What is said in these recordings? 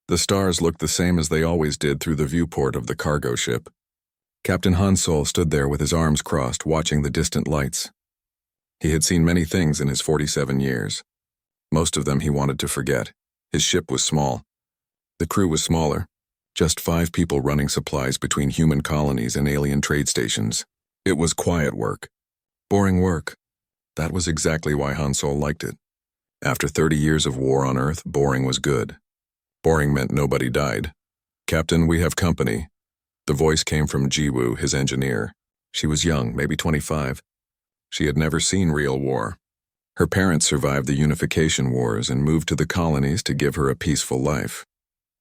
The stars looked the same as they always did through the viewport of the cargo ship. Captain Han Sol stood there with his arms crossed, watching the distant lights. He had seen many things in his 47 years. Most of them he wanted to forget. His ship was small. The crew was smaller. Just 5 people running supplies between human colonies and alien trade stations. It was quiet work. Boring work. That was exactly why Han Sol liked it. After 30 years of war on Earth, boring was good. Boring meant nobody died. "Captain, we have company." The voice came from Jiwoo, his engineer. She was young, maybe 25. She had never seen real war. Her parents survived the unification wars and moved to the colonies to give her a peaceful life.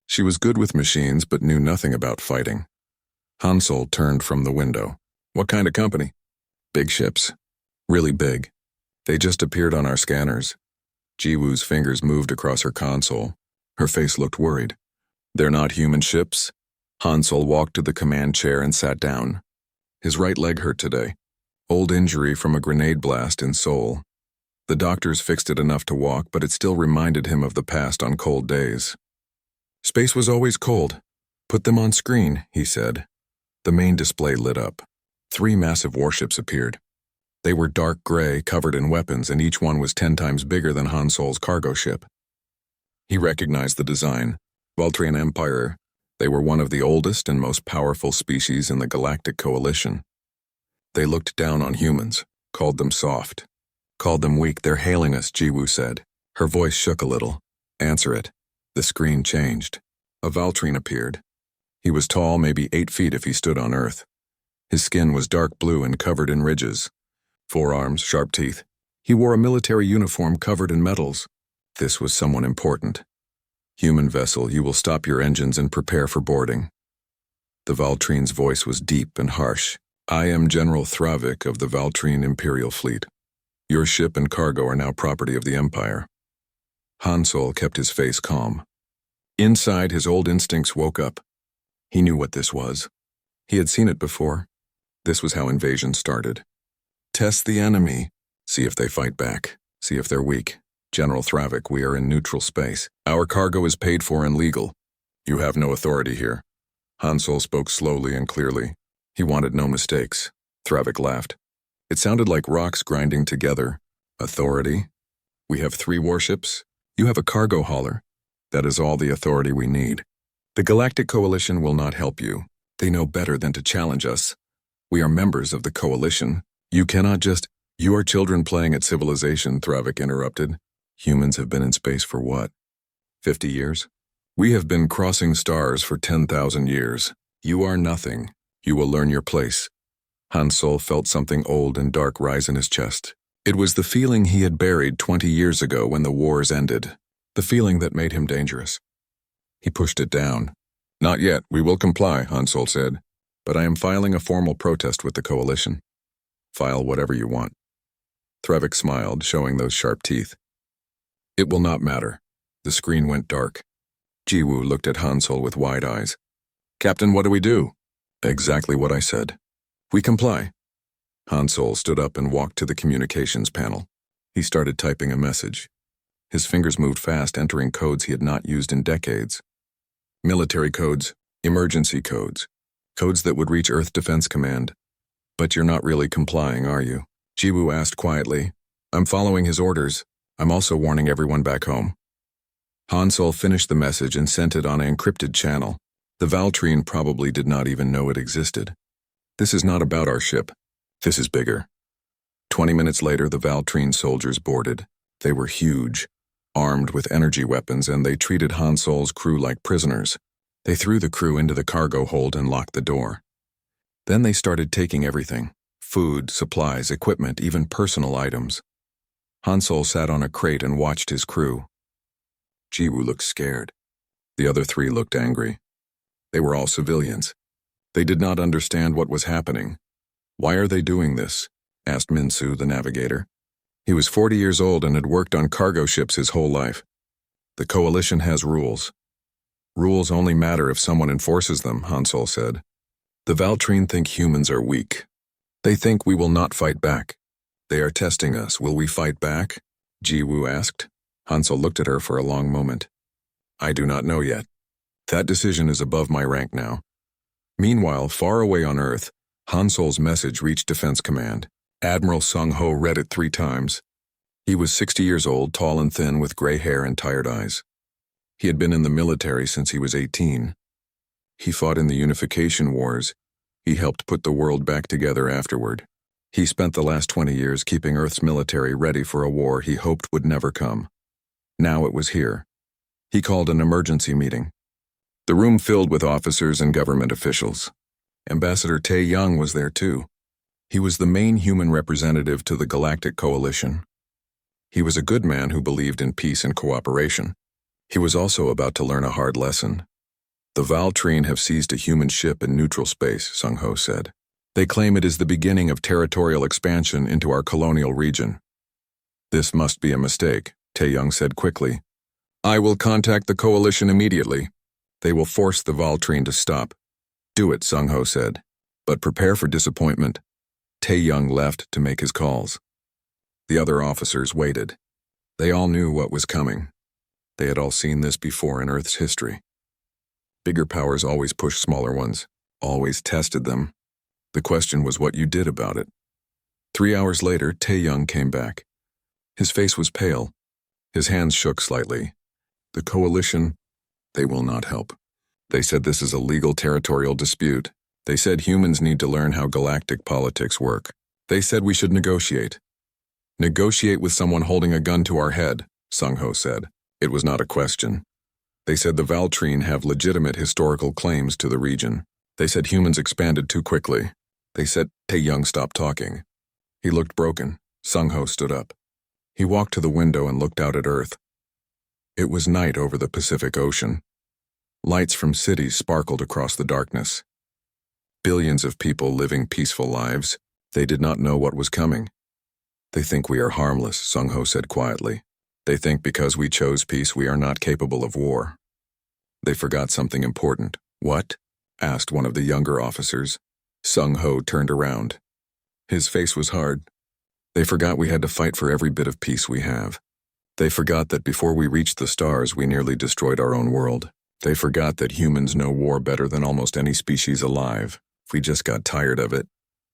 She was good with machines but knew nothing about fighting. Han Sol turned from the window. "What kind of company?" "Big ships. Really big. They just appeared on our scanners." Jiwoo's fingers moved across her console. Her face looked worried. "They're not human ships?" Han Sol walked to the command chair and sat down. His right leg hurt today. Old injury from a grenade blast in Seoul. The doctors fixed it enough to walk, but it still reminded him of the past on cold days. "Space was always cold. Put them on screen," he said. The main display lit up. 3 massive warships appeared. They were dark gray, covered in weapons, and each one was 10 times bigger than Han Sol's cargo ship. He recognized the design. Valtrian Empire. They were one of the oldest and most powerful species in the Galactic Coalition. They looked down on humans, called them soft. "Called them weak. They're hailing us," Jiwoo said. Her voice shook a little. "Answer it." The screen changed. A Valtrine appeared. He was tall, maybe 8 feet if he stood on Earth. His skin was dark blue and covered in ridges. Forearms, sharp teeth. He wore a military uniform covered in medals. This was someone important. "Human vessel, you will stop your engines and prepare for boarding." The Valtrine's voice was deep and harsh. "I am General Thravik of the Valtrine Imperial Fleet. Your ship and cargo are now property of the Empire." Han Sol kept his face calm. Inside, his old instincts woke up. He knew what this was. He had seen it before. This was how invasion started. Test the enemy. See if they fight back. See if they're weak. "General Thravik, we are in neutral space. Our cargo is paid for and legal. You have no authority here." Han Sol spoke slowly and clearly. He wanted no mistakes. Thravik laughed. It sounded like rocks grinding together. "Authority? We have 3 warships. You have a cargo hauler. That is all the authority we need. The Galactic Coalition will not help you. They know better than to challenge us. We are members of the Coalition. You cannot just—" "You are children playing at civilization," Thravik interrupted. "Humans have been in space for what? 50 years? We have been crossing stars for 10,000 years. You are nothing. You will learn your place." Han Sol felt something old and dark rise in his chest. It was the feeling he had buried 20 years ago when the wars ended. The feeling that made him dangerous. He pushed it down. "Not yet. We will comply," Han Sol said. "But I am filing a formal protest with the Coalition." "File whatever you want." Thravik smiled, showing those sharp teeth. "It will not matter." The screen went dark. Jiwoo looked at Han Sol with wide eyes. "Captain, what do we do?" "Exactly what I said. We comply." Han Sol stood up and walked to the communications panel. He started typing a message. His fingers moved fast, entering codes he had not used in decades. Military codes, emergency codes, codes that would reach Earth Defense Command. "But you're not really complying, are you?" Jiwoo asked quietly. "I'm following his orders. I'm also warning everyone back home." Han Sol finished the message and sent it on an encrypted channel. The Valtrine probably did not even know it existed. "This is not about our ship. This is bigger." 20 minutes later, the Valtrine soldiers boarded. They were huge, armed with energy weapons, and they treated Han Sol's crew like prisoners. They threw the crew into the cargo hold and locked the door. Then they started taking everything: food, supplies, equipment, even personal items. Han Sol sat on a crate and watched his crew. Jiwoo looked scared. The other 3 looked angry. They were all civilians. They did not understand what was happening. "Why are they doing this?" asked Minsu, the navigator. He was 40 years old and had worked on cargo ships his whole life. "The Coalition has rules." "Rules only matter if someone enforces them," Han Sol said. "The Valtrine think humans are weak. They think we will not fight back. They are testing us. Will we fight back?" Jiwoo asked. Han Sol looked at her for a long moment. "I do not know yet." That decision is above my rank now. Meanwhile, far away on Earth, Han Sol's message reached Defense Command. Admiral Sung Ho read it 3 times. He was 60 years old, tall and thin, with gray hair and tired eyes. He had been in the military since he was 18. He fought in the Unification Wars. He helped put the world back together afterward. He spent the last 20 years keeping Earth's military ready for a war he hoped would never come. Now it was here. He called an emergency meeting. The room filled with officers and government officials. Ambassador Tae Young was there too. He was the main human representative to the Galactic Coalition. He was a good man who believed in peace and cooperation. He was also about to learn a hard lesson. The Valtrine have seized a human ship in neutral space, Sung Ho said. They claim it is the beginning of territorial expansion into our colonial region. This must be a mistake, Tae Young said quickly. I will contact the coalition immediately. They will force the Valtrine to stop. Do it, Sung Ho said. But prepare for disappointment. Tae Young left to make his calls. The other officers waited. They all knew what was coming. They had all seen this before in Earth's history. Bigger powers always pushed smaller ones, always tested them. The question was what you did about it. 3 hours later, Tae Young came back. His face was pale. His hands shook slightly. The coalition, they will not help. They said this is a legal territorial dispute. They said humans need to learn how galactic politics work. They said we should negotiate. Negotiate with someone holding a gun to our head, Sung Ho said. It was not a question. They said the Valtrine have legitimate historical claims to the region. They said humans expanded too quickly. They said Tae Young stopped talking. He looked broken. Sung Ho stood up. He walked to the window and looked out at Earth. It was night over the Pacific Ocean. Lights from cities sparkled across the darkness. Billions of people living peaceful lives. They did not know what was coming. They think we are harmless, Sung Ho said quietly. They think because we chose peace we are not capable of war. They forgot something important. What? Asked one of the younger officers. Sung Ho turned around. His face was hard. They forgot we had to fight for every bit of peace we have. They forgot that before we reached the stars we nearly destroyed our own world. They forgot that humans know war better than almost any species alive. We just got tired of it.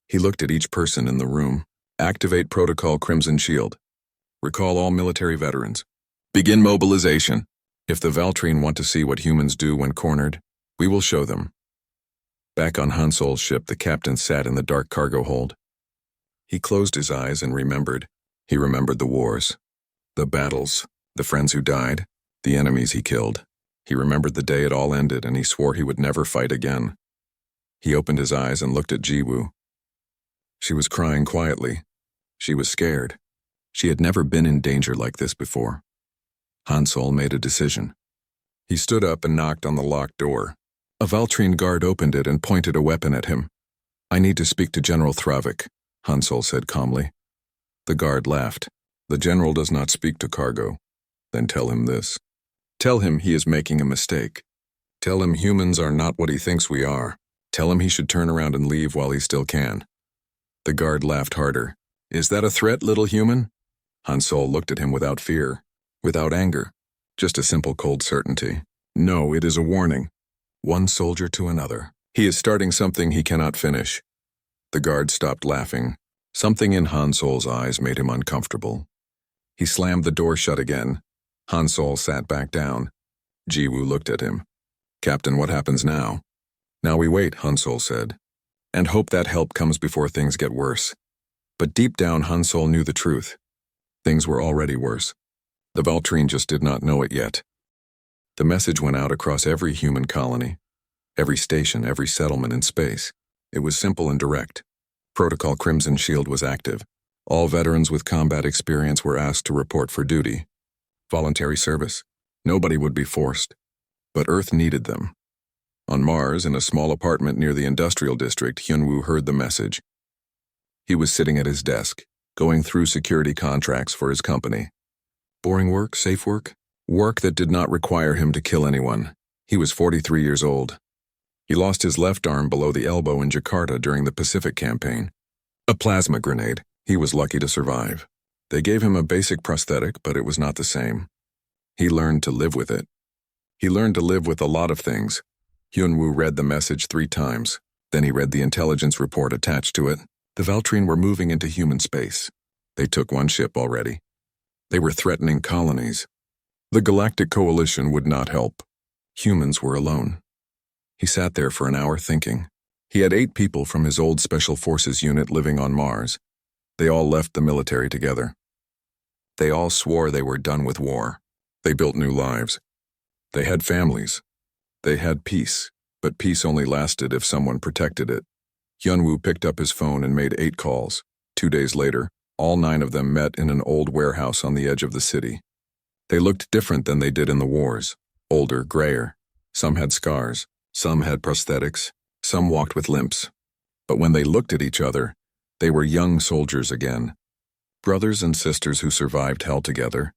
He looked at each person in the room. Activate Protocol Crimson Shield. Recall all military veterans. Begin mobilization. If the Valtrine want to see what humans do when cornered, we will show them. Back on Han Sol's ship, the captain sat in the dark cargo hold. He closed his eyes and remembered. He remembered the wars, the battles, the friends who died, the enemies he killed. He remembered the day it all ended, and he swore he would never fight again. He opened his eyes and looked at Jiwoo. She was crying quietly. She was scared. She had never been in danger like this before. Han Sol made a decision. He stood up and knocked on the locked door. A Valtrine guard opened it and pointed a weapon at him. I need to speak to General Thravik, Han Sol said calmly. The guard laughed. The general does not speak to cargo. Then tell him this. Tell him he is making a mistake. Tell him humans are not what he thinks we are. Tell him he should turn around and leave while he still can. The guard laughed harder. Is that a threat, little human? Han Sol looked at him without fear, without anger, just a simple cold certainty. No, it is a warning. One soldier to another. He is starting something he cannot finish. The guard stopped laughing. Something in Han Sol's eyes made him uncomfortable. He slammed the door shut again. Han Sol sat back down. Jiwoo looked at him. Captain, what happens now? Now we wait, Han Sol said, and hope that help comes before things get worse. But deep down, Han Sol knew the truth. Things were already worse. The Valtrine just did not know it yet. The message went out across every human colony, every station, every settlement in space. It was simple and direct. Protocol Crimson Shield was active. All veterans with combat experience were asked to report for duty. Voluntary service. Nobody would be forced. But Earth needed them. On Mars, in a small apartment near the industrial district, Hyunwoo heard the message. He was sitting at his desk, going through security contracts for his company. Boring work, safe work? Work that did not require him to kill anyone. He was 43 years old. He lost his left arm below the elbow in Jakarta during the Pacific campaign. A plasma grenade. He was lucky to survive. They gave him a basic prosthetic, but it was not the same. He learned to live with it. He learned to live with a lot of things. Hyunwoo read the message 3 times. Then he read the intelligence report attached to it. The Valtrine were moving into human space. They took 1 ship already. They were threatening colonies. The Galactic Coalition would not help. Humans were alone. He sat there for an hour thinking. He had 8 people from his old Special Forces unit living on Mars. They all left the military together. They all swore they were done with war. They built new lives. They had families. They had peace, but peace only lasted if someone protected it. Hyunwoo picked up his phone and made 8 calls. 2 days later, all 9 of them met in an old warehouse on the edge of the city. They looked different than they did in the wars. Older, grayer. Some had scars. Some had prosthetics. Some walked with limps. But when they looked at each other, they were young soldiers again. Brothers and sisters who survived hell together.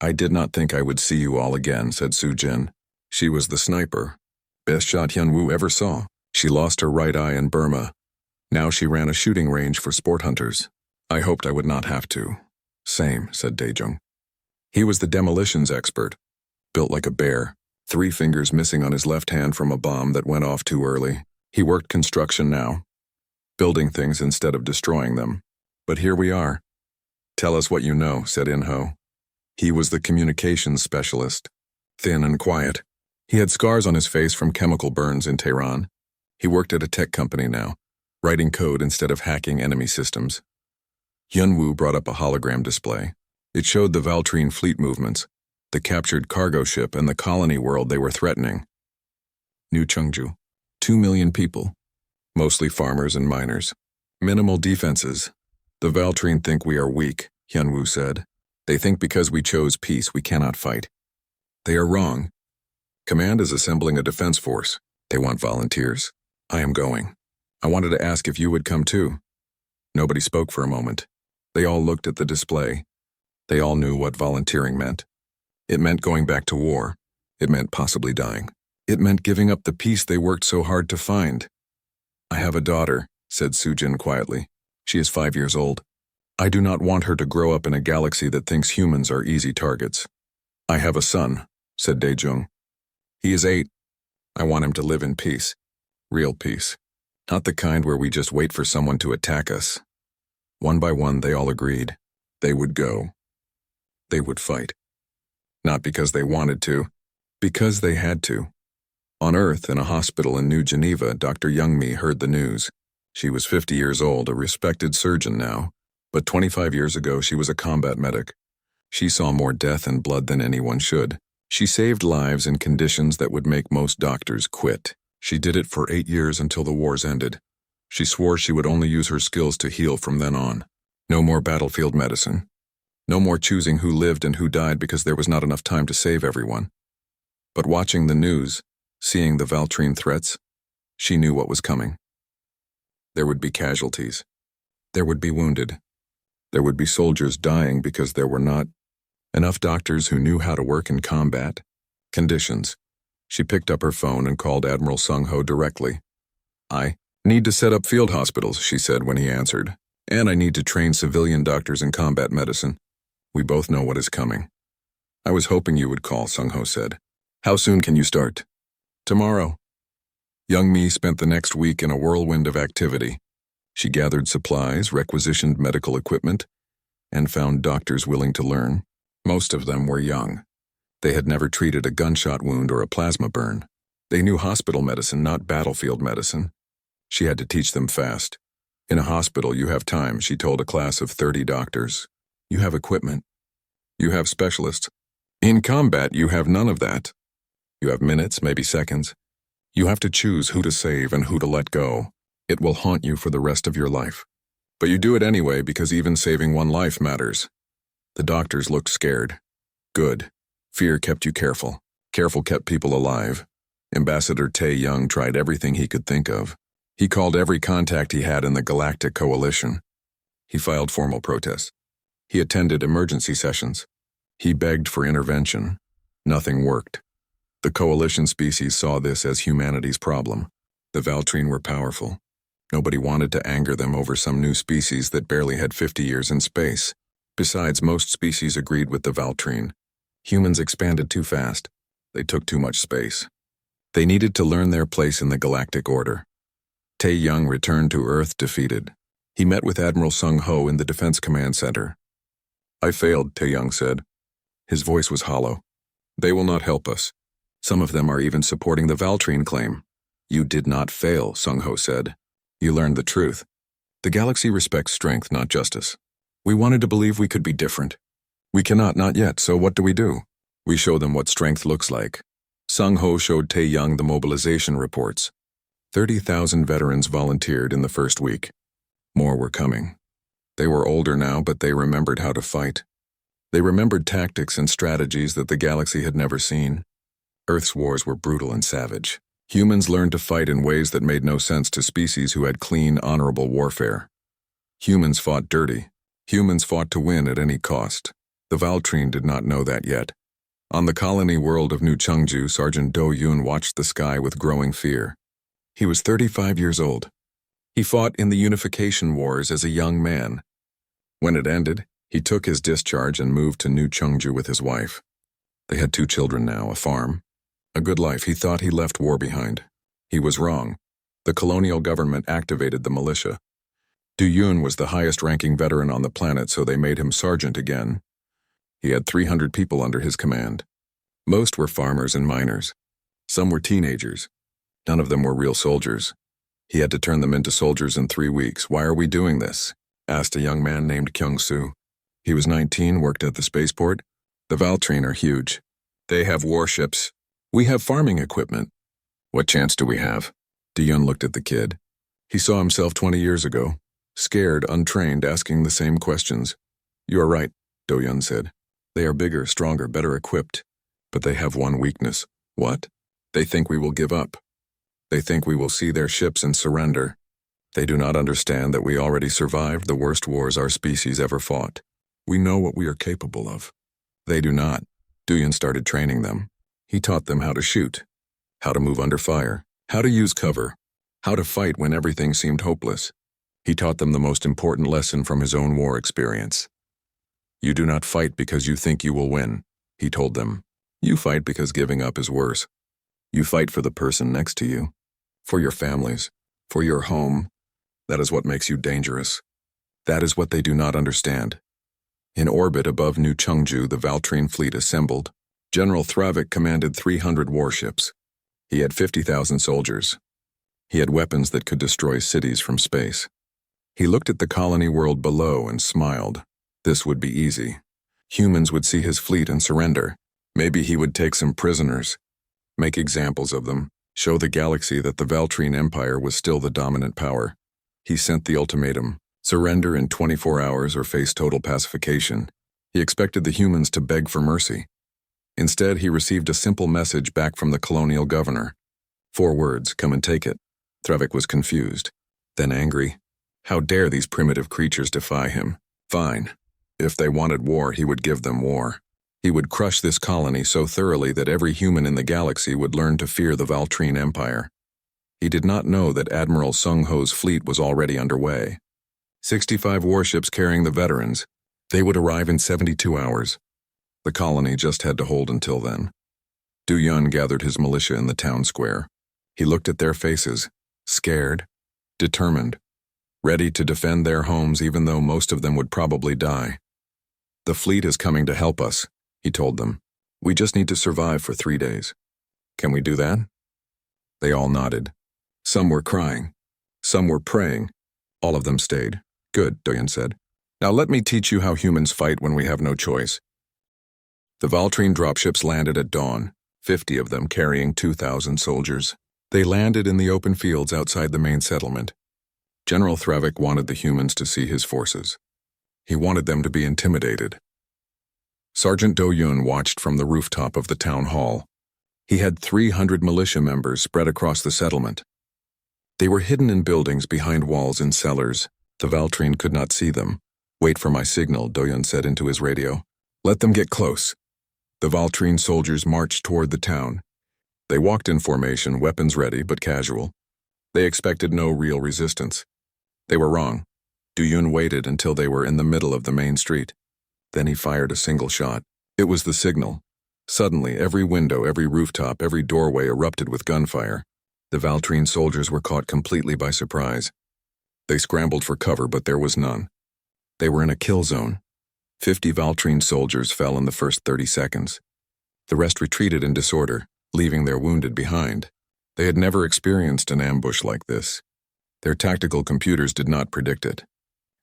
"I did not think I would see you all again," said Soo-jin. She was the sniper. Best shot Hyunwoo ever saw. She lost her right eye in Burma. Now she ran a shooting range for sport hunters. "I hoped I would not have to." "Same," said Daejung. He was the demolitions expert. Built like a bear. 3 fingers missing on his left hand from a bomb that went off too early. He worked construction now. Building things instead of destroying them. But here we are. "Tell us what you know," said In-ho. He was the communications specialist. Thin and quiet. He had scars on his face from chemical burns in Tehran. He worked at a tech company now, writing code instead of hacking enemy systems. Hyunwoo brought up a hologram display. It showed the Valtrine fleet movements, the captured cargo ship, and the colony world they were threatening. New Cheongju. 2 million people. Mostly farmers and miners. Minimal defenses. "The Valtrine think we are weak," Hyunwoo said. "They think because we chose peace we cannot fight. They are wrong. Command is assembling a defense force. They want volunteers. I am going. I wanted to ask if you would come too." Nobody spoke for a moment. They all looked at the display. They all knew what volunteering meant. It meant going back to war. It meant possibly dying. It meant giving up the peace they worked so hard to find. "I have a daughter," said Soo-jin quietly. "She is 5 years old. I do not want her to grow up in a galaxy that thinks humans are easy targets." "I have a son," said Daejung. "He is 8. I want him to live in peace. Real peace. Not the kind where we just wait for someone to attack us." One by one, they all agreed. They would go. They would fight. Not because they wanted to, because they had to. On Earth, in a hospital in New Geneva, Dr. Youngmi heard the news. She was 50 years old, a respected surgeon now, but 25 years ago she was a combat medic. She saw more death and blood than anyone should. She saved lives in conditions that would make most doctors quit. She did it for 8 years until the wars ended. She swore she would only use her skills to heal from then on. No more battlefield medicine. No more choosing who lived and who died because there was not enough time to save everyone. But watching the news, seeing the Valtrine threats, she knew what was coming. There would be casualties. There would be wounded. There would be soldiers dying because there were not enough doctors who knew how to work in combat conditions. She picked up her phone and called Admiral Sung-ho directly. "I need to set up field hospitals," she said when he answered. "And I need to train civilian doctors in combat medicine. We both know what is coming." "I was hoping you would call," Sung-ho said. "How soon can you start?" "Tomorrow." Young-mi spent the next week in a whirlwind of activity. She gathered supplies, requisitioned medical equipment, and found doctors willing to learn. Most of them were young. They had never treated a gunshot wound or a plasma burn. They knew hospital medicine, not battlefield medicine. She had to teach them fast. "In a hospital, you have time," she told a class of 30 doctors. "You have equipment. You have specialists. In combat, you have none of that. You have minutes, maybe seconds. You have to choose who to save and who to let go. It will haunt you for the rest of your life. But you do it anyway because even saving one life matters." The doctors looked scared. Good. Fear kept you careful. Careful kept people alive. Ambassador Tae-young tried everything he could think of. He called every contact he had in the Galactic Coalition. He filed formal protests. He attended emergency sessions. He begged for intervention. Nothing worked. The Coalition species saw this as humanity's problem. The Valtrine were powerful. Nobody wanted to anger them over some new species that barely had 50 years in space. Besides, most species agreed with the Valtrine. Humans expanded too fast. They took too much space. They needed to learn their place in the galactic order. Tae Young returned to Earth defeated. He met with Admiral Sung Ho in the Defense Command Center. "I failed," Tae Young said. His voice was hollow. "They will not help us. Some of them are even supporting the Valtrine claim." "You did not fail," Sung Ho said. "You learned the truth. The galaxy respects strength, not justice. We wanted to believe we could be different. We cannot, not yet, so what do? We show them what strength looks like." Sung Ho showed Tae Young the mobilization reports. 30,000 veterans volunteered in the first week. More were coming. They were older now, but they remembered how to fight. They remembered tactics and strategies that the galaxy had never seen. Earth's wars were brutal and savage. Humans learned to fight in ways that made no sense to species who had clean, honorable warfare. Humans fought dirty. Humans fought to win at any cost. The Valtrine did not know that yet. On the colony world of New Chungju, Sergeant Do Yoon watched the sky with growing fear. He was 35 years old. He fought in the Unification Wars as a young man. When it ended, he took his discharge and moved to New Chungju with his wife. They had 2 children now, a farm. A good life. He thought he left war behind. He was wrong. The colonial government activated the militia. Do Yoon was the highest-ranking veteran on the planet, so they made him sergeant again. He had 300 people under his command. Most were farmers and miners. Some were teenagers. None of them were real soldiers. He had to turn them into soldiers in 3 weeks. "Why are we doing this?" asked a young man named Kyung-soo. He was 19, worked at the spaceport. "The Valtrine are huge. They have warships. We have farming equipment. What chance do we have?" Do-Yoon looked at the kid. He saw himself 20 years ago, scared, untrained, asking the same questions. "You are right," Do-Yoon said. "They are bigger, stronger, better equipped. But they have one weakness." "What?" "They think we will give up. They think we will see their ships and surrender. They do not understand that we already survived the worst wars our species ever fought. We know what we are capable of. They do not." Do-Yoon started training them. He taught them how to shoot, how to move under fire, how to use cover, how to fight when everything seemed hopeless. He taught them the most important lesson from his own war experience. "You do not fight because you think you will win," he told them. "You fight because giving up is worse. You fight for the person next to you, for your families, for your home. That is what makes you dangerous." That is what they do not understand. In orbit above New Chungju, the Valtrine fleet assembled. General Thravik commanded 300 warships. He had 50,000 soldiers. He had weapons that could destroy cities from space. He looked at the colony world below and smiled. This would be easy. Humans would see his fleet and surrender. Maybe he would take some prisoners, make examples of them, show the galaxy that the Valtrine Empire was still the dominant power. He sent the ultimatum: surrender in 24 hours or face total pacification. He expected the humans to beg for mercy. Instead, he received a simple message back from the colonial governor. 4 words: "Come and take it." Thravik was confused, then angry. How dare these primitive creatures defy him? Fine. If they wanted war, he would give them war. He would crush this colony so thoroughly that every human in the galaxy would learn to fear the Valtrine Empire. He did not know that Admiral Sung Ho's fleet was already underway. 65 warships carrying the veterans. They would arrive in 72 hours. The colony just had to hold until then. Do-Yoon gathered his militia in the town square. He looked at their faces, scared, determined, ready to defend their homes even though most of them would probably die. "The fleet is coming to help us," he told them. "We just need to survive for 3 days. Can we do that?" They all nodded. Some were crying. Some were praying. All of them stayed. "Good," Do-Yoon said. "Now let me teach you how humans fight when we have no choice." The Valtrine dropships landed at dawn, 50 of them carrying 2,000 soldiers. They landed in the open fields outside the main settlement. General Thravik wanted the humans to see his forces. He wanted them to be intimidated. Sergeant Do-Yoon watched from the rooftop of the town hall. He had 300 militia members spread across the settlement. They were hidden in buildings behind walls and cellars. The Valtrine could not see them. "Wait for my signal," Do-Yoon said into his radio. "Let them get close." The Valtrine soldiers marched toward the town. They walked in formation, weapons ready but casual. They expected no real resistance. They were wrong. Do-Yoon waited until they were in the middle of the main street. Then he fired a single shot. It was the signal. Suddenly, every window, every rooftop, every doorway erupted with gunfire. The Valtrine soldiers were caught completely by surprise. They scrambled for cover, but there was none. They were in a kill zone. 50 Valtrine soldiers fell in the first 30 seconds. The rest retreated in disorder, leaving their wounded behind. They had never experienced an ambush like this. Their tactical computers did not predict it.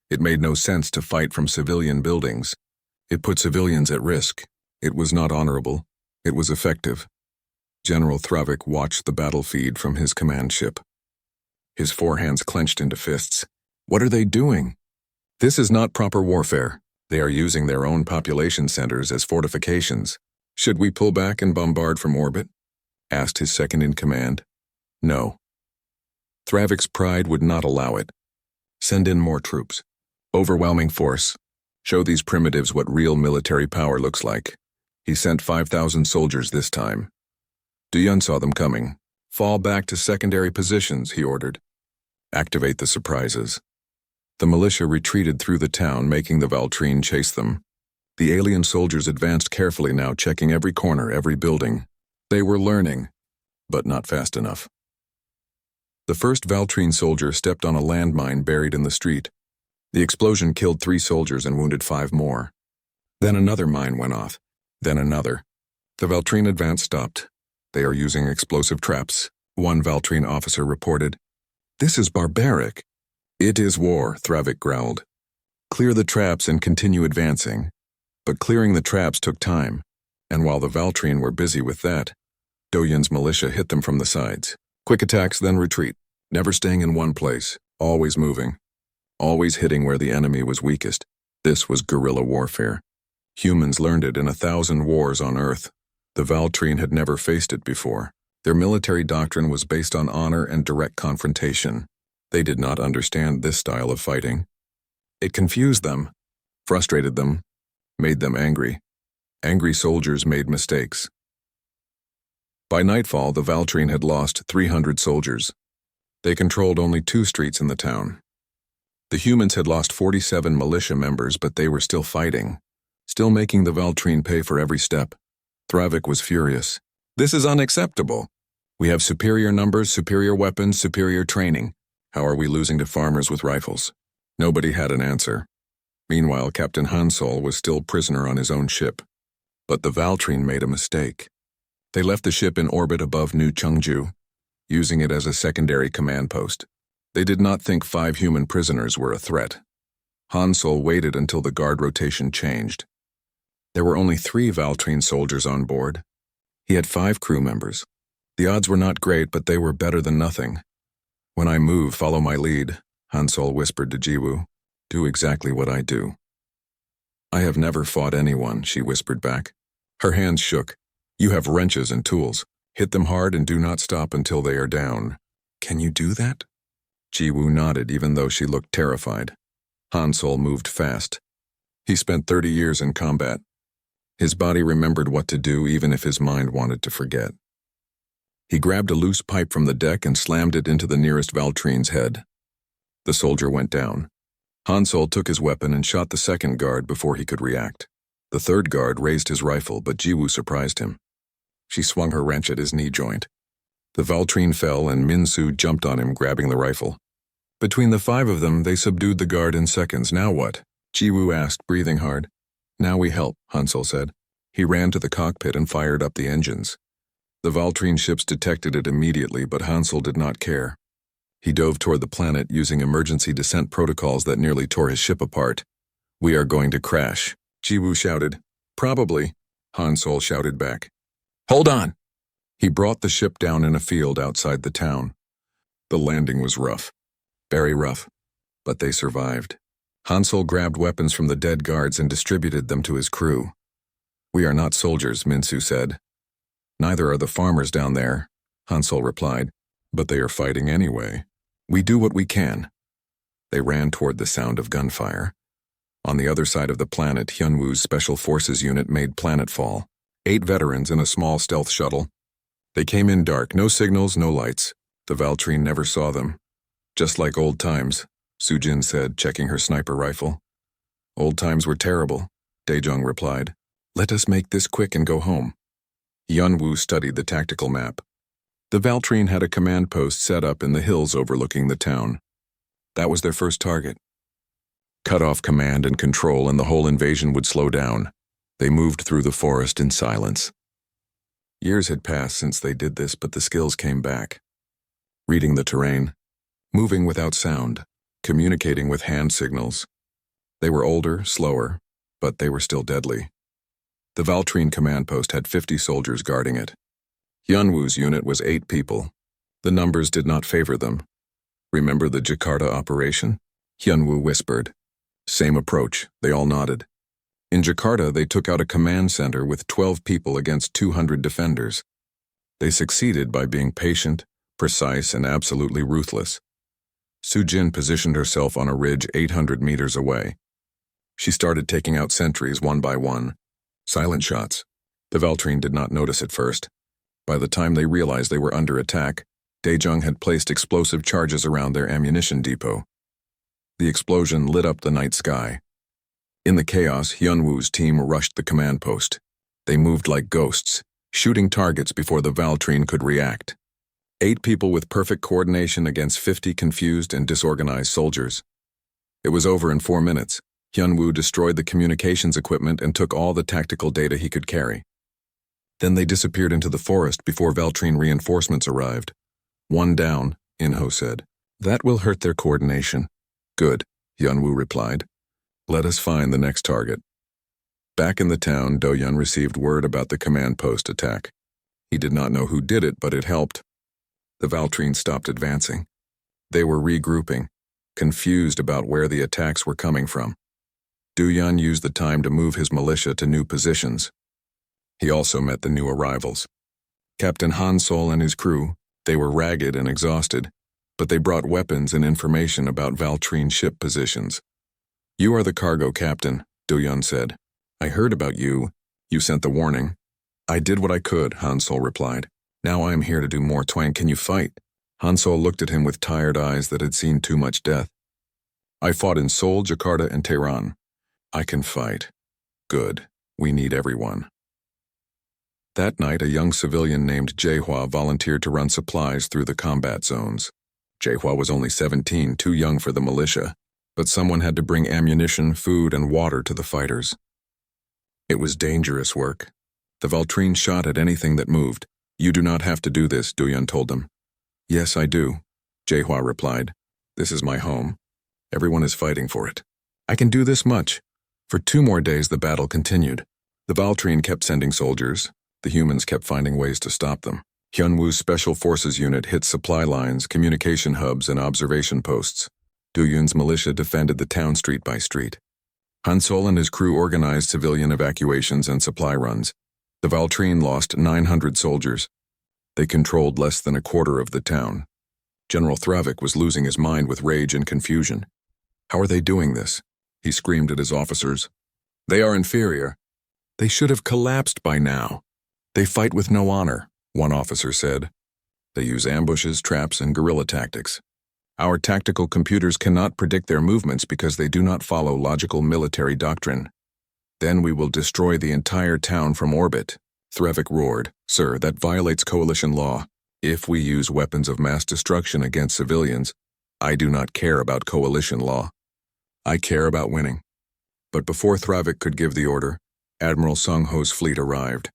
It made no sense to fight from civilian buildings. It put civilians at risk. It was not honorable. It was effective. General Thravik watched the battle feed from his command ship. His forehands clenched into fists. What are they doing? This is not proper warfare. They are using their own population centers as fortifications. Should we pull back and bombard from orbit? Asked his second-in-command. No. Thravik's pride would not allow it. Send in more troops. Overwhelming force. Show these primitives what real military power looks like. He sent 5,000 soldiers this time. Duyun saw them coming. Fall back to secondary positions, he ordered. Activate the surprises. The militia retreated through the town, making the Valtrine chase them. The alien soldiers advanced carefully now, checking every corner, every building. They were learning, but not fast enough. The first Valtrine soldier stepped on a landmine buried in the street. The explosion killed 3 soldiers and wounded 5 more. Then another mine went off. Then another. The Valtrine advance stopped. They are using explosive traps, one Valtrine officer reported. This is barbaric. It is war, Thravik growled. Clear the traps and continue advancing. But clearing the traps took time, and while the Valtrine were busy with that, Duyun's militia hit them from the sides. Quick attacks, then retreat, never staying in one place, always moving, always hitting where the enemy was weakest. This was guerrilla warfare. Humans learned it in 1,000 wars on Earth. The Valtrine had never faced it before. Their military doctrine was based on honor and direct confrontation. They did not understand this style of fighting. It confused them, frustrated them, made them angry. Angry soldiers made mistakes. By nightfall, the Valtrine had lost 300 soldiers. They controlled only 2 streets in the town. The humans had lost 47 militia members, but they were still fighting, still making the Valtrine pay for every step. Thravik was furious. This is unacceptable. We have superior numbers, superior weapons, superior training. How are we losing to farmers with rifles? Nobody had an answer. Meanwhile, Captain Hansol was still prisoner on his own ship. But the Valtrine made a mistake. They left the ship in orbit above New Chengju, using it as a secondary command post. They did not think 5 human prisoners were a threat. Hansol waited until the guard rotation changed. There were only 3 Valtrine soldiers on board. He had 5 crew members. The odds were not great, but they were better than nothing. When I move, follow my lead, Hansol whispered to Jiwoo. Do exactly what I do. I have never fought anyone, she whispered back. Her hands shook. You have wrenches and tools. Hit them hard and do not stop until they are down. Can you do that? Jiwoo nodded, even though she looked terrified. Hansol moved fast. He spent 30 years in combat. His body remembered what to do even if his mind wanted to forget. He grabbed a loose pipe from the deck and slammed it into the nearest Valtrine's head. The soldier went down. Hansol took his weapon and shot the second guard before he could react. The third guard raised his rifle, but Jiwoo surprised him. She swung her wrench at his knee joint. The Valtrine fell and Minsu jumped on him, grabbing the rifle. Between the 5 of them, they subdued the guard in seconds. Now what? Jiwoo asked, breathing hard. Now we help, Hansol said. He ran to the cockpit and fired up the engines. The Valtrine ships detected it immediately, but Hansol did not care. He dove toward the planet using emergency descent protocols that nearly tore his ship apart. We are going to crash, Jiwoo shouted. Probably, Hansol shouted back. Hold on! He brought the ship down in a field outside the town. The landing was rough. Very rough. But they survived. Hansol grabbed weapons from the dead guards and distributed them to his crew. We are not soldiers, Minsu said. Neither are the farmers down there, Hansol replied. But they are fighting anyway. We do what we can. They ran toward the sound of gunfire. On the other side of the planet, Hyunwoo's Special Forces unit made planetfall. 8 veterans in a small stealth shuttle. They came in dark, no signals, no lights. The Valtrine never saw them. Just like old times, Sujin said, checking her sniper rifle. Old times were terrible, Daejong replied. Let us make this quick and go home. Yunwu studied the tactical map. The Valtrine had a command post set up in the hills overlooking the town. That was their first target. Cut off command and control and the whole invasion would slow down. They moved through the forest in silence. Years had passed since they did this, but the skills came back. Reading the terrain, moving without sound, communicating with hand signals. They were older, slower, but they were still deadly. The Valtrine command post had 50 soldiers guarding it. Yunwu's unit was 8 people. The numbers did not favor them. Remember the Jakarta operation? Yunwu whispered. Same approach, they all nodded. In Jakarta, they took out a command center with 12 people against 200 defenders. They succeeded by being patient, precise, and absolutely ruthless. Sujin positioned herself on a ridge 800 meters away. She started taking out sentries one by one. Silent shots. The Valtrine did not notice at first. By the time they realized they were under attack, Daejung had placed explosive charges around their ammunition depot. The explosion lit up the night sky. In the chaos, Yunwu's team rushed the command post. They moved like ghosts, shooting targets before the Valtrine could react. 8 people with perfect coordination against 50 confused and disorganized soldiers. It was over in 4 minutes. Yunwu destroyed the communications equipment and took all the tactical data he could carry. Then they disappeared into the forest before Valtrine reinforcements arrived. 1 down, Inho said. That will hurt their coordination. Good, Yunwu replied. Let us find the next target. Back in the town, Do-Yun received word about the command post attack. He did not know who did it, but it helped. The Valtrine stopped advancing. They were regrouping, confused about where the attacks were coming from. Do-Yun used the time to move his militia to new positions. He also met the new arrivals. Captain Hansol and his crew, they were ragged and exhausted, but they brought weapons and information about Valtrine ship positions. You are the cargo captain, Do-Yun said. I heard about you. You sent the warning. I did what I could, Hansol replied. Now I am here to do more. Twang, can you fight? Hansol looked at him with tired eyes that had seen too much death. I fought in Seoul, Jakarta, and Tehran. I can fight. Good. We need everyone. That night, a young civilian named Jaehwa volunteered to run supplies through the combat zones. Jaehwa was only 17, too young for the militia, but someone had to bring ammunition, food, and water to the fighters. It was dangerous work. The Valtrine shot at anything that moved. You do not have to do this, Do-Yun told them. Yes, I do, Jaehwa replied. This is my home. Everyone is fighting for it. I can do this much. For 2 more days, the battle continued. The Valtrine kept sending soldiers. The humans kept finding ways to stop them. Hyunwoo's Special Forces unit hit supply lines, communication hubs, and observation posts. Do-Yun's militia defended the town street by street. Hansol and his crew organized civilian evacuations and supply runs. The Valtrine lost 900 soldiers. They controlled less than a quarter of the town. General Thravik was losing his mind with rage and confusion. How are they doing this? He screamed at his officers. They are inferior. They should have collapsed by now. They fight with no honor, one officer said. They use ambushes, traps, and guerrilla tactics. Our tactical computers cannot predict their movements because they do not follow logical military doctrine. Then we will destroy the entire town from orbit. Thravik roared. Sir, that violates coalition law. If we use weapons of mass destruction against civilians, I do not care about coalition law. I care about winning. But before Thravik could give the order, Admiral Sung Ho's fleet arrived.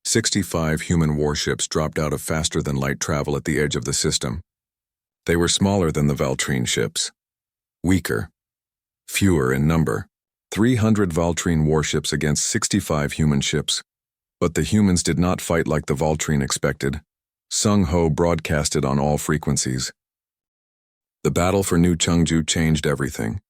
65 human warships dropped out of faster-than-light travel at the edge of the system. They were smaller than the Valtrine ships. Weaker. Fewer in number. 300 Valtrine warships against 65 human ships. But the humans did not fight like the Valtrine expected. Sung Ho broadcasted on all frequencies. The battle for New Chungju changed everything.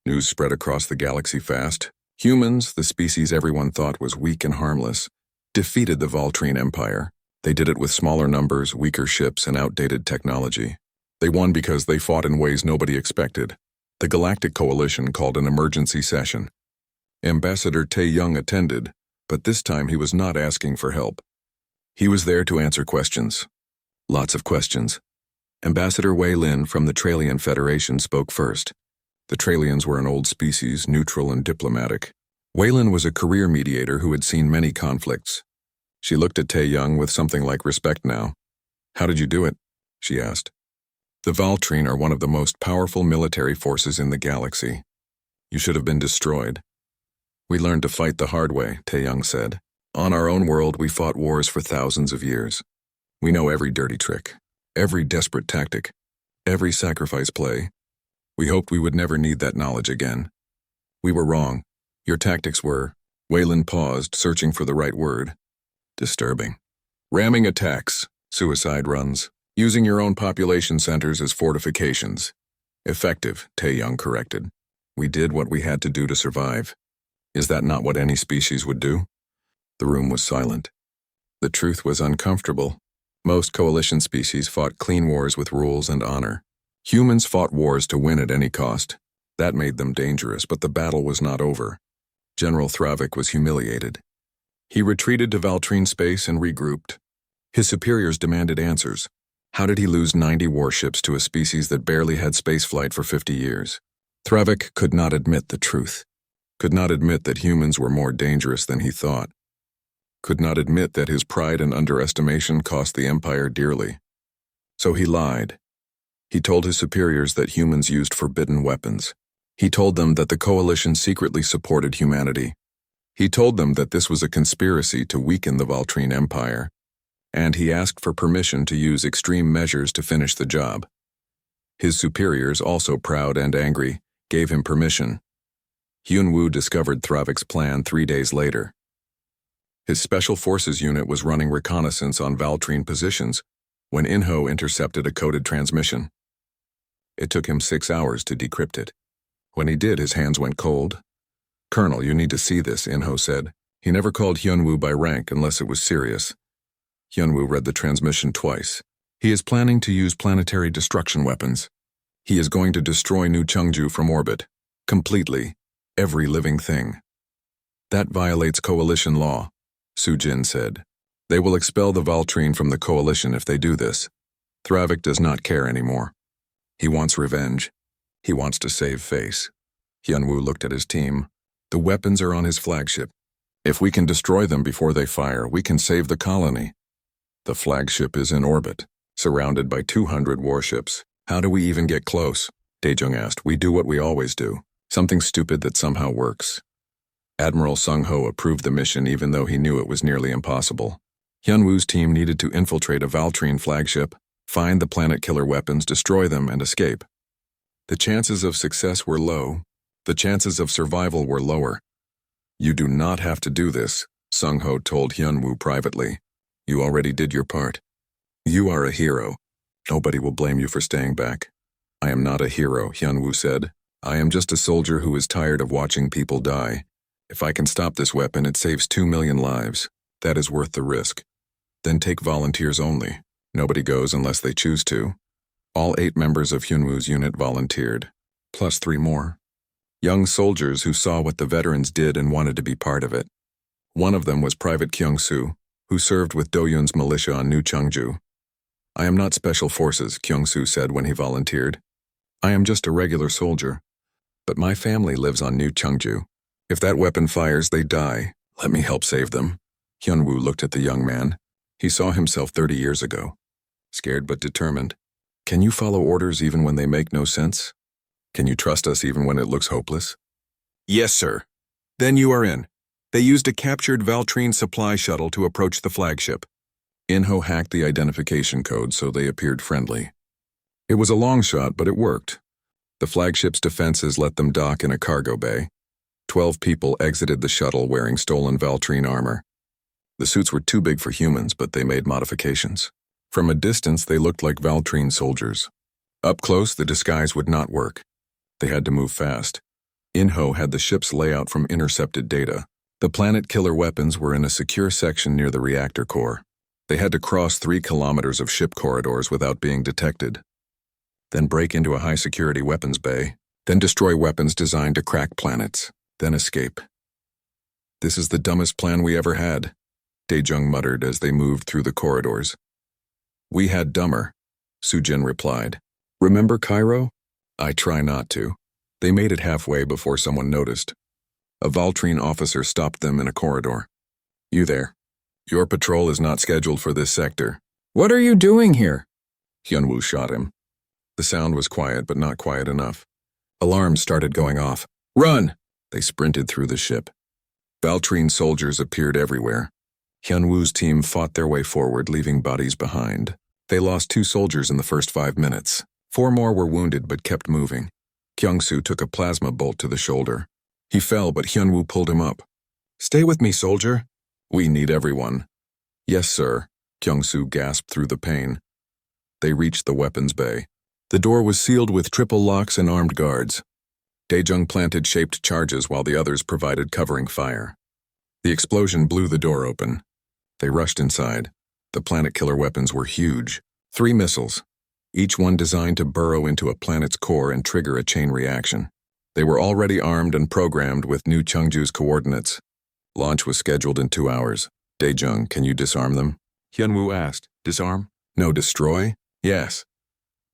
News spread across the galaxy fast. Humans, the species everyone thought was weak and harmless, defeated the Valtrine Empire. They did it with smaller numbers, weaker ships, and outdated technology. They won because they fought in ways nobody expected. The Galactic Coalition called an emergency session. Ambassador Tae-Young attended, but this time he was not asking for help. He was there to answer questions. Lots of questions. Ambassador Wei Lin from the Tralian Federation spoke first. The Tralians were an old species, neutral and diplomatic. Wei Lin was a career mediator who had seen many conflicts. She looked at Tae-young with something like respect now. How did you do it? She asked. The Valtrine are one of the most powerful military forces in the galaxy. You should have been destroyed. We learned to fight the hard way, Tae-young said. On our own world, we fought wars for thousands of years. We know every dirty trick, every desperate tactic, every sacrifice play. We hoped we would never need that knowledge again. We were wrong. Your tactics were— Wayland paused, searching for the right word. Disturbing. Ramming attacks, suicide runs, using your own population centers as fortifications. Effective, Tae-young corrected. We did what we had to do to survive. Is that not what any species would do? The room was silent. The truth was uncomfortable. Most coalition species fought clean wars with rules and honor. Humans fought wars to win at any cost. That made them dangerous, but the battle was not over. General Thravik was humiliated. He retreated to Valtrine space and regrouped. His superiors demanded answers. How did he lose 90 warships to a species that barely had spaceflight for 50 years? Thravik could not admit the truth. Could not admit that humans were more dangerous than he thought. Could not admit that his pride and underestimation cost the Empire dearly. So he lied. He told his superiors that humans used forbidden weapons. He told them that the coalition secretly supported humanity. He told them that this was a conspiracy to weaken the Valtrine Empire. And he asked for permission to use extreme measures to finish the job. His superiors, also proud and angry, gave him permission. Hyun-woo discovered Thravik's plan 3 days later. His Special Forces unit was running reconnaissance on Valtrine positions when In-ho intercepted a coded transmission. It took him 6 hours to decrypt it. When he did, his hands went cold. Colonel, you need to see this, In-ho said. He never called Hyun-woo by rank unless it was serious. Hyun-woo read the transmission twice. He is planning to use planetary destruction weapons. He is going to destroy New Chungju from orbit. Completely. Every living thing. That violates coalition law, Soo-jin said. They will expel the Valtrine from the coalition if they do this. Thravik does not care anymore. He wants revenge. He wants to save face. Hyun-woo looked at his team. The weapons are on his flagship. If we can destroy them before they fire, we can save the colony. The flagship is in orbit, surrounded by 200 warships. How do we even get close? Dae-jung asked. We do what we always do. Something stupid that somehow works. Admiral Sung-ho approved the mission even though he knew it was nearly impossible. Hyun-woo's team needed to infiltrate a Valtrine flagship, find the planet-killer weapons, destroy them, and escape. The chances of success were low. The chances of survival were lower. You do not have to do this, Sung-ho told Hyun-woo privately. You already did your part. You are a hero. Nobody will blame you for staying back. I am not a hero, Hyun-woo said. I am just a soldier who is tired of watching people die. If I can stop this weapon, it saves 2 million lives. That is worth the risk. Then take volunteers only. Nobody goes unless they choose to. All 8 members of Hyun-woo's unit volunteered, plus 3 more. Young soldiers who saw what the veterans did and wanted to be part of it. One of them was Private Kyung-soo, who served with Do-yoon's militia on New Chungju. I am not special forces, Kyung-soo said when he volunteered. I am just a regular soldier. But my family lives on New Chungju. If that weapon fires, they die. Let me help save them. Hyun-woo looked at the young man. He saw himself 30 years ago. Scared but determined. Can you follow orders even when they make no sense? Can you trust us even when it looks hopeless? Yes, sir. Then you are in. They used a captured Valtrine supply shuttle to approach the flagship. In-ho hacked the identification code so they appeared friendly. It was a long shot, but it worked. The flagship's defenses let them dock in a cargo bay. 12 people exited the shuttle wearing stolen Valtrine armor. The suits were too big for humans, but they made modifications. From a distance, they looked like Valtrine soldiers. Up close, the disguise would not work. They had to move fast. In-ho had the ship's layout from intercepted data. The planet-killer weapons were in a secure section near the reactor core. They had to cross 3 kilometers of ship corridors without being detected. Then break into a high-security weapons bay. Then destroy weapons designed to crack planets. Then escape. This is the dumbest plan we ever had, Dae-jung muttered as they moved through the corridors. We had dumber, Soo-jin replied. Remember Cairo? I try not to. They made it halfway before someone noticed. A Valtrine officer stopped them in a corridor. You there? Your patrol is not scheduled for this sector. What are you doing here? Hyunwoo shot him. The sound was quiet, but not quiet enough. Alarms started going off. Run! They sprinted through the ship. Valtrine soldiers appeared everywhere. Hyunwoo's team fought their way forward, leaving bodies behind. They lost 2 soldiers in the first 5 minutes. 4 more were wounded but kept moving. Kyungsoo took a plasma bolt to the shoulder. He fell, but Hyunwoo pulled him up. Stay with me, soldier. We need everyone. Yes, sir. Kyungsoo gasped through the pain. They reached the weapons bay. The door was sealed with triple locks and armed guards. Daejung planted shaped charges while the others provided covering fire. The explosion blew the door open. They rushed inside. The planet killer weapons were huge. 3 missiles, each one designed to burrow into a planet's core and trigger a chain reaction. They were already armed and programmed with New Chungju's coordinates. Launch was scheduled in 2 hours. Daejung, can you disarm them? Hyunwoo asked. Disarm? No, destroy? Yes.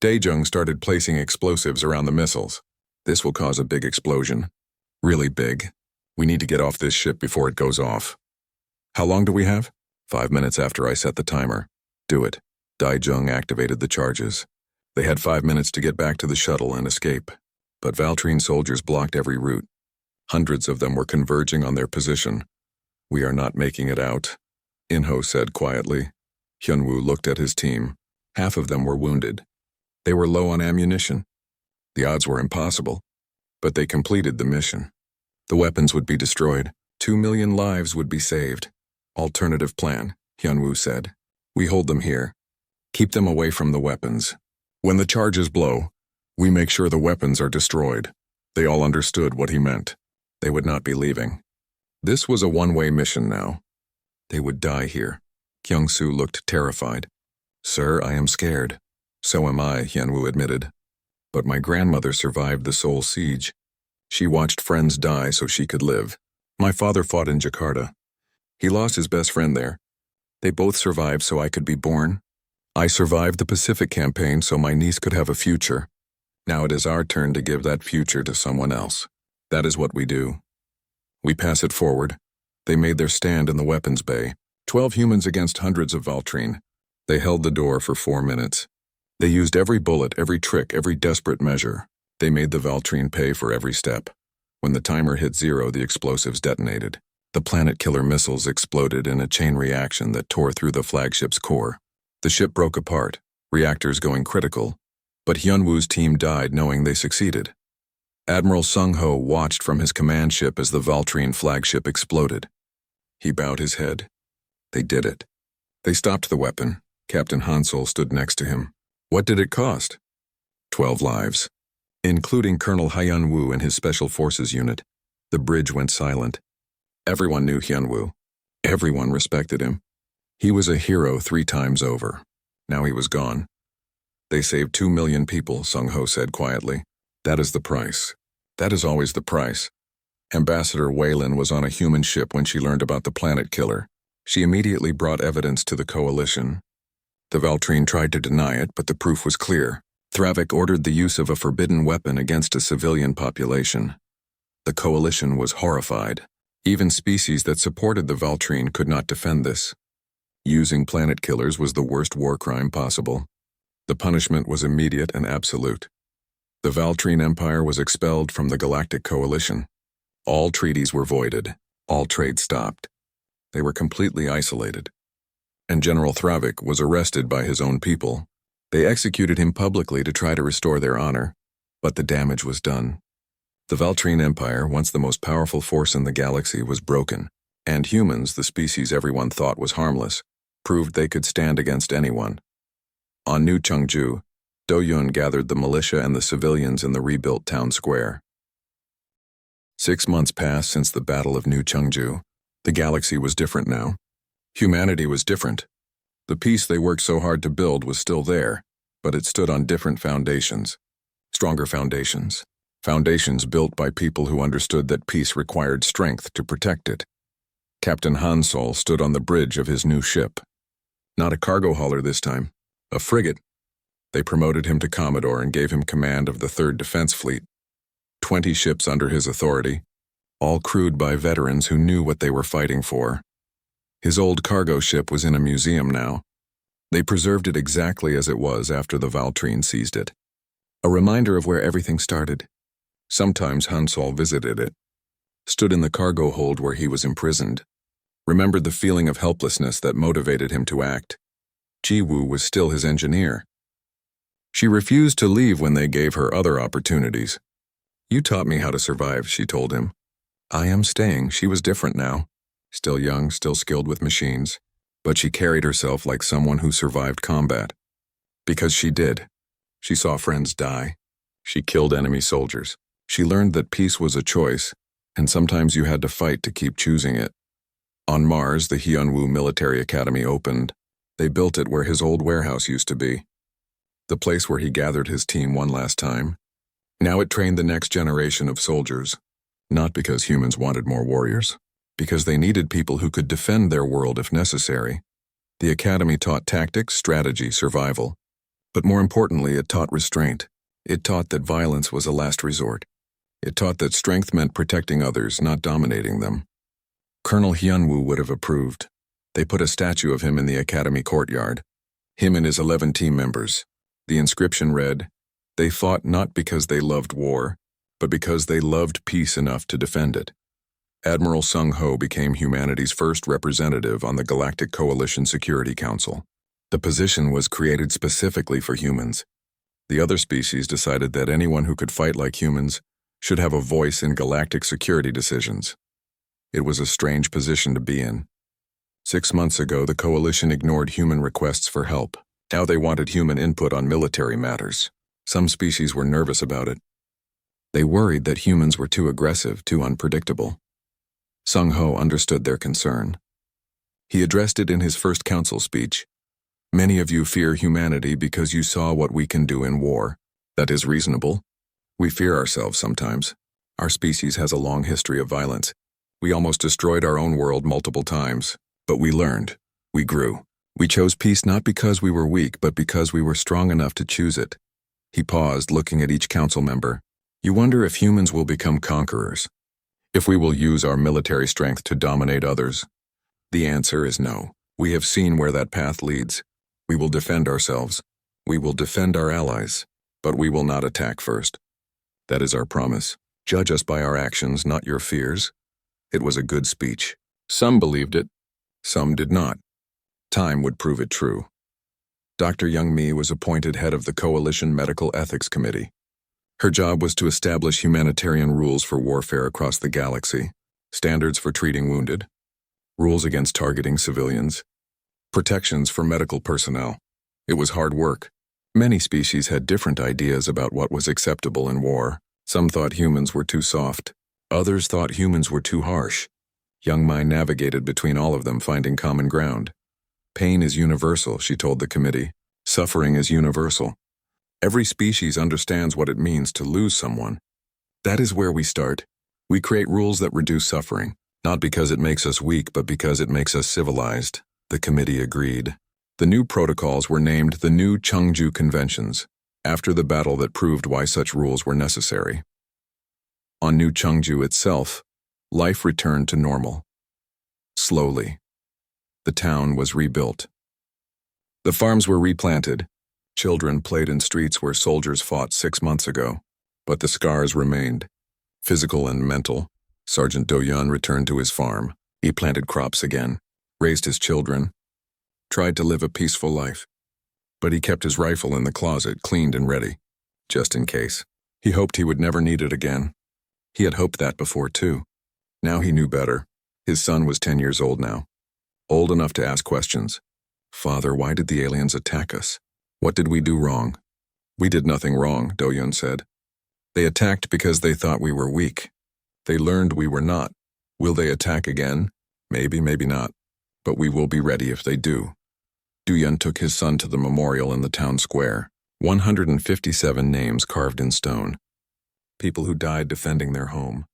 Daejung started placing explosives around the missiles. This will cause a big explosion. Really big. We need to get off this ship before it goes off. How long do we have? 5 minutes after I set the timer. Do it. Daejung activated the charges. They had 5 minutes to get back to the shuttle and escape. But Valtrine soldiers blocked every route. Hundreds of them were converging on their position. We are not making it out, Inho said quietly. Hyunwoo looked at his team. Half of them were wounded. They were low on ammunition. The odds were impossible. But they completed the mission. The weapons would be destroyed. 2 million lives would be saved. Alternative plan, Hyunwoo said. We hold them here. Keep them away from the weapons. When the charges blow, we make sure the weapons are destroyed. They all understood what he meant. They would not be leaving. This was a one-way mission now. They would die here. Kyungsoo looked terrified. Sir, I am scared. So am I, Hyunwoo admitted. But my grandmother survived the Seoul siege. She watched friends die so she could live. My father fought in Jakarta. He lost his best friend there. They both survived so I could be born. I survived the Pacific campaign so my niece could have a future. Now it is our turn to give that future to someone else. That is what we do. We pass it forward. They made their stand in the weapons bay. 12 humans against hundreds of Valtrine. They held the door for 4 minutes. They used every bullet, every trick, every desperate measure. They made the Valtrine pay for every step. When the timer hit 0, the explosives detonated. The planet killer missiles exploded in a chain reaction that tore through the flagship's core. The ship broke apart, reactors going critical, but Hyunwoo's team died knowing they succeeded. Admiral Sung-ho watched from his command ship as the Valtrine flagship exploded. He bowed his head. They did it. They stopped the weapon. Captain Hansol stood next to him. What did it cost? 12 lives, including Colonel Hyunwoo and his Special Forces unit. The bridge went silent. Everyone knew Hyunwoo. Everyone respected him. He was a hero 3 times over. Now he was gone. They saved 2 million people, Sung-ho said quietly. That is the price. That is always the price. Ambassador Whelan was on a human ship when she learned about the planet killer. She immediately brought evidence to the coalition. The Valtrine tried to deny it, but the proof was clear. Thravik ordered the use of a forbidden weapon against a civilian population. The coalition was horrified. Even species that supported the Valtrine could not defend this. Using planet killers was the worst war crime possible. The punishment was immediate and absolute. The Valtrine Empire was expelled from the Galactic Coalition. All treaties were voided. All trade stopped. They were completely isolated. And General Thravik was arrested by his own people. They executed him publicly to try to restore their honor, but the damage was done. The Valtrine Empire, once the most powerful force in the galaxy, was broken, and humans, the species everyone thought was harmless, proved they could stand against anyone. On New Chungju, Do-Yun gathered the militia and the civilians in the rebuilt town square. 6 months passed since the Battle of New Chungju. The galaxy was different now. Humanity was different. The peace they worked so hard to build was still there, but it stood on different foundations. Stronger foundations. Foundations built by people who understood that peace required strength to protect it. Captain Hansol stood on the bridge of his new ship. Not a cargo hauler this time, a frigate. They promoted him to Commodore and gave him command of the 3rd Defense Fleet. 20 ships under his authority, all crewed by veterans who knew what they were fighting for. His old cargo ship was in a museum now. They preserved it exactly as it was after the Valtrine seized it. A reminder of where everything started. Sometimes Hansol visited it, stood in the cargo hold where he was imprisoned, remembered the feeling of helplessness that motivated him to act. Jiwoo was still his engineer. She refused to leave when they gave her other opportunities. "You taught me how to survive," she told him. "I am staying." She was different now. Still young, still skilled with machines. But she carried herself like someone who survived combat. Because she did. She saw friends die. She killed enemy soldiers. She learned that peace was a choice, and sometimes you had to fight to keep choosing it. On Mars, the Hyunwoo Military Academy opened. They built it where his old warehouse used to be. The place where he gathered his team one last time. Now it trained the next generation of soldiers. Not because humans wanted more warriors. Because they needed people who could defend their world if necessary. The academy taught tactics, strategy, survival. But more importantly, it taught restraint. It taught that violence was a last resort. It taught that strength meant protecting others, not dominating them. Colonel Hyunwoo would have approved. They put a statue of him in the academy courtyard. Him and his 11 team members. The inscription read, "They fought not because they loved war, but because they loved peace enough to defend it." Admiral Sung Ho became humanity's first representative on the Galactic Coalition Security Council. The position was created specifically for humans. The other species decided that anyone who could fight like humans should have a voice in galactic security decisions. It was a strange position to be in. 6 months ago, the Coalition ignored human requests for help. Now they wanted human input on military matters. Some species were nervous about it. They worried that humans were too aggressive, too unpredictable. Sung Ho understood their concern. He addressed it in his first council speech. "Many of you fear humanity because you saw what we can do in war. That is reasonable. We fear ourselves sometimes. Our species has a long history of violence. We almost destroyed our own world multiple times. But we learned. We grew. We chose peace not because we were weak, but because we were strong enough to choose it." He paused, looking at each council member. "You wonder if humans will become conquerors. If we will use our military strength to dominate others. The answer is no. We have seen where that path leads. We will defend ourselves. We will defend our allies. But we will not attack first. That is our promise. Judge us by our actions, not your fears." It was a good speech. Some believed it. Some did not. Time would prove it true. Dr. Young-mi was appointed head of the Coalition Medical Ethics Committee. Her job was to establish humanitarian rules for warfare across the galaxy, standards for treating wounded, rules against targeting civilians, protections for medical personnel. It was hard work. Many species had different ideas about what was acceptable in war. Some thought humans were too soft. Others thought humans were too harsh. Young-mi navigated between all of them, finding common ground. "Pain is universal," she told the committee. "Suffering is universal. Every species understands what it means to lose someone. That is where we start. We create rules that reduce suffering, not because it makes us weak, but because it makes us civilized." The committee agreed. The new protocols were named the New Cheongju Conventions, after the battle that proved why such rules were necessary. On New Cheongju itself, life returned to normal. Slowly. The town was rebuilt. The farms were replanted. Children played in streets where soldiers fought 6 months ago, but the scars remained, physical and mental. Sergeant Do-yeon returned to his farm. He planted crops again, raised his children, tried to live a peaceful life. But he kept his rifle in the closet, cleaned and ready, just in case. He hoped he would never need it again. He had hoped that before too. Now he knew better. His son was 10 years old now, old enough to ask questions. "Father, why did the aliens attack us? What did we do wrong?" "We did nothing wrong," Do-yeon said. "They attacked because they thought we were weak. They learned we were not. Will they attack again? Maybe, maybe not. But we will be ready if they do." Do-yeon took his son to the memorial in the town square. 157 names carved in stone. People who died defending their home.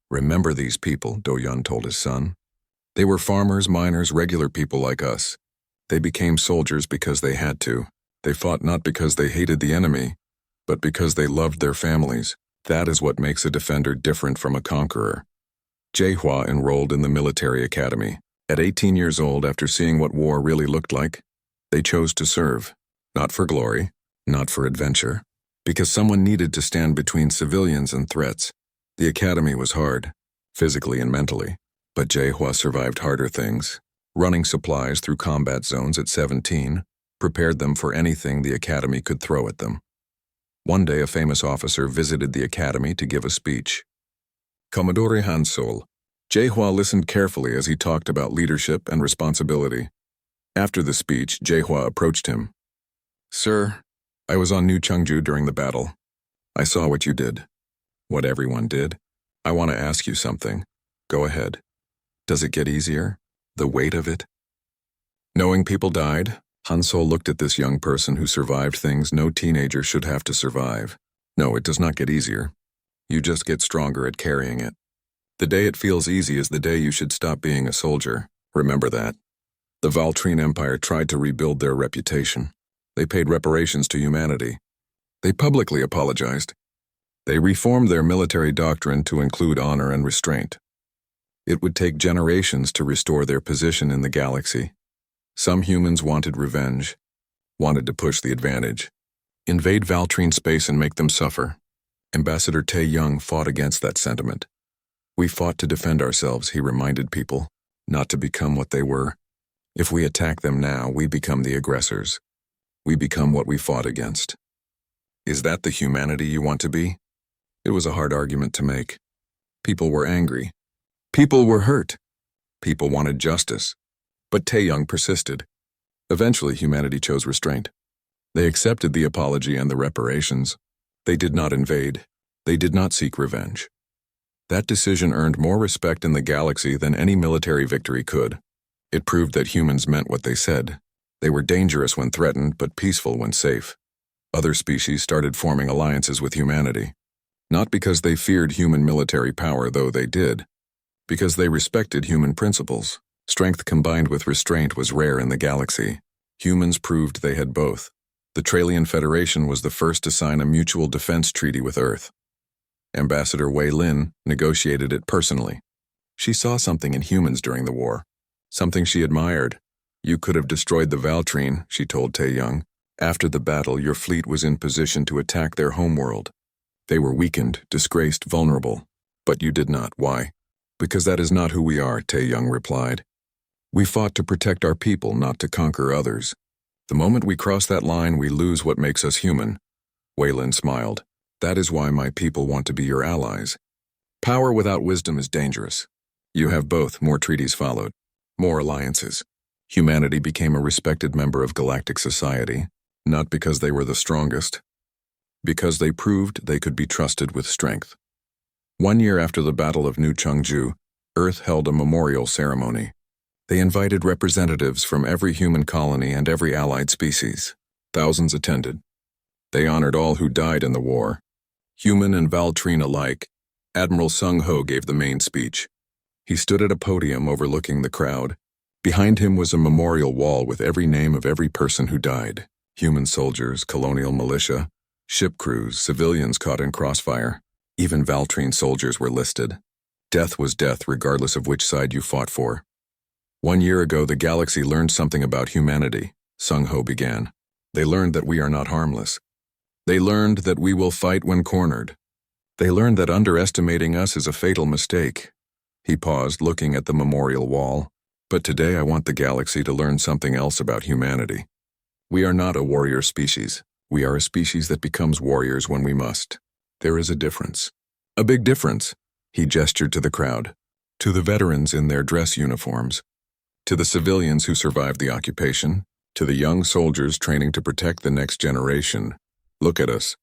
"Remember these people," Do-yeon told his son. "They were farmers, miners, regular people like us. They became soldiers because they had to. They fought not because they hated the enemy, but because they loved their families. That is what makes a defender different from a conqueror." Jae-hwa enrolled in the military academy. At 18 years old, after seeing what war really looked like, they chose to serve, not for glory, not for adventure, because someone needed to stand between civilians and threats. The academy was hard, physically and mentally, but HFY survived harder things. Running supplies through combat zones at 17 prepared them for anything the academy could throw at them. One day, a famous officer visited the academy to give a speech. Commodore Hansol. HFY listened carefully as he talked about leadership and responsibility. After the speech, HFY approached him. "Sir, I was on New Chengju during the battle. I saw what you did. What everyone did. I want to ask you something. Go ahead. Does it get easier? The weight of it?" Knowing people died, Hansol looked at this young person who survived things no teenager should have to survive. No, it does not get easier. You just get stronger at carrying it. The day it feels easy is the day you should stop being a soldier. Remember that. The Valtrine Empire tried to rebuild their reputation. They paid reparations to humanity. They publicly apologized. They reformed their military doctrine to include honor and restraint. It would take generations to restore their position in the galaxy. Some humans wanted revenge, wanted to push the advantage, invade Valtrine space and make them suffer. Ambassador Tae Young fought against that sentiment. We fought to defend ourselves, he reminded people, not to become what they were. If we attack them now, we become the aggressors. We become what we fought against. Is that the humanity you want to be? It was a hard argument to make. People were angry. People were hurt. People wanted justice. But Tae Young persisted. Eventually, humanity chose restraint. They accepted the apology and the reparations. They did not invade. They did not seek revenge. That decision earned more respect in the galaxy than any military victory could. It proved that humans meant what they said. They were dangerous when threatened, but peaceful when safe. Other species started forming alliances with humanity. Not because they feared human military power, though they did. Because they respected human principles. Strength combined with restraint was rare in the galaxy. Humans proved they had both. The Tralian Federation was the first to sign a mutual defense treaty with Earth. Ambassador Wei Lin negotiated it personally. She saw something in humans during the war. Something she admired. You could have destroyed the Valtrine, she told Tae Young. After the battle, your fleet was in position to attack their homeworld. They were weakened, disgraced, vulnerable. But you did not. Why? Because that is not who we are, Tae Young replied. We fought to protect our people, not to conquer others. The moment we cross that line, we lose what makes us human. Wei Lin smiled. That is why my people want to be your allies. Power without wisdom is dangerous. You have both. More treaties followed. More alliances. Humanity became a respected member of galactic society, not because they were the strongest, because they proved they could be trusted with strength. 1 year after the Battle of New Chengju, Earth held a memorial ceremony. They invited representatives from every human colony and every allied species. Thousands attended. They honored all who died in the war. Human and Valtrine alike. Admiral Sung Ho gave the main speech. He stood at a podium overlooking the crowd. Behind him was a memorial wall with every name of every person who died. Human soldiers, colonial militia, ship crews, civilians caught in crossfire. Even Valtrine soldiers were listed. Death was death regardless of which side you fought for. 1 year ago, the galaxy learned something about humanity, Sung Ho began. They learned that we are not harmless. They learned that we will fight when cornered. They learned that underestimating us is a fatal mistake. He paused, looking at the memorial wall. But today I want the galaxy to learn something else about humanity. We are not a warrior species. We are a species that becomes warriors when we must. There is a difference. A big difference. He gestured to the crowd. To the veterans in their dress uniforms. To the civilians who survived the occupation. To the young soldiers training to protect the next generation. Look at us.